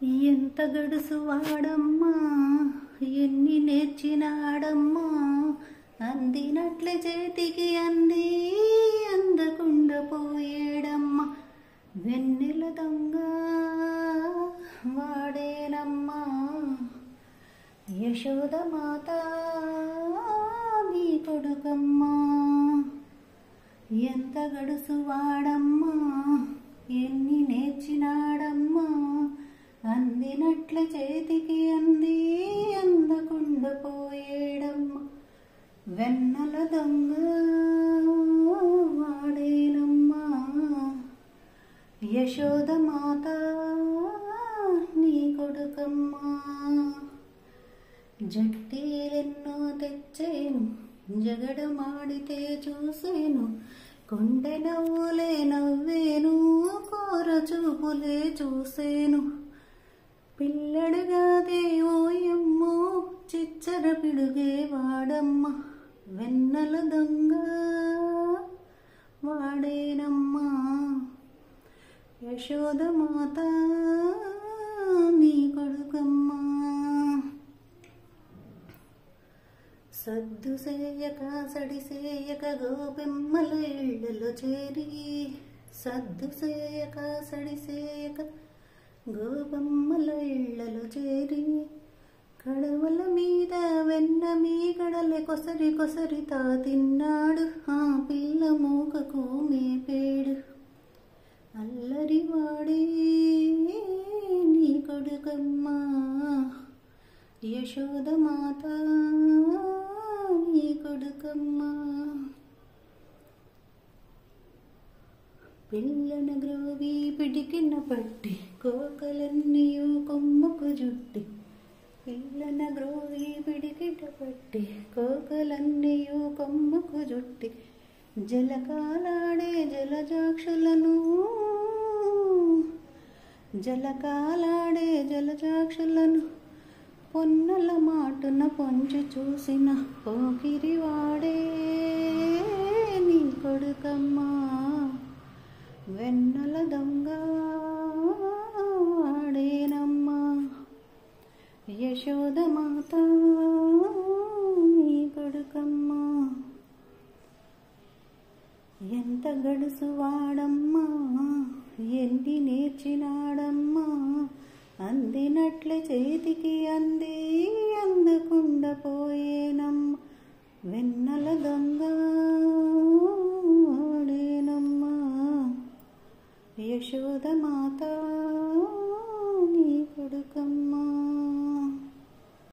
ఎంత గడుసు వాడమ్మా ఎన్ని నేర్చినాడమ్మా అందినట్లే చేతికి అంది అందకుండా పోయేడమ్మా వెన్నెల దొంగ వాడేనమ్మా యశోద మాత నీ కొడుకమ్మా ఎంత గడుసు వాడమ్మా ఎన్ని నేర్చినాడమ్మా అందినట్ల చేతికి అంది అందకుండా పోయేడమ్మా వెన్నెల దొంగ వాడేనమ్మా యశోద మాత నీ కొడుకమ్మా జట్టీలెన్నో తెచ్చేను జగడమాడితే చూసేను కొండె నవ్వులే నవ్వేను కోర చూపులే చూసేను పిల్లడుగాదే ఓయమ్మో చిచ్చర పిడుగే వాడమ్మ వెన్నెల దొంగ వాడేనమ్మా యశోద మాత నీ కొడుకమ్మా సద్దు సేయక సడిసేయక గోపెమ్మల ఇళ్ళలో చేరి సద్దు సేయక సడిసేయక గోపెమ్మల ఇళ్ళలో చేరి కడవల మీద వెన్న మీ కడలే కొసరి కొసరి తా తిన్నాడు ఆ పిల్ల మూకకు మేపేడు అల్లరి వాడే నీ కొడుకమ్మా యశోద మాత నీ కొడుకమ్మా పిల్లన గ్రోవి పిడికిన పట్టి కోకలన్నీయు కొమ్మకు జుట్టి పిల్లన గ్రోవి పిడికిన పట్టి కోకలన్నీయు కొమ్మకు జుట్టి జలకాలాడే జలజాక్షులను జలకాలాడే జలజాక్షులను పొన్నల మాటున పొంచి చూసిన పోకిరి వాడే నీ కొడుకమ్మా వెన్నెల దొంగ వాడేనమ్మా యశోద మాత నీ కొడుకమ్మా ఎంత గడుసు వాడమ్మా ఎన్ని నేర్చినాడమ్మా అందినట్లే చేతికి అంది అందకుండా పోయేనమ్మ వెన్నెల దొంగ వాడేనమ్మా యశోద మాత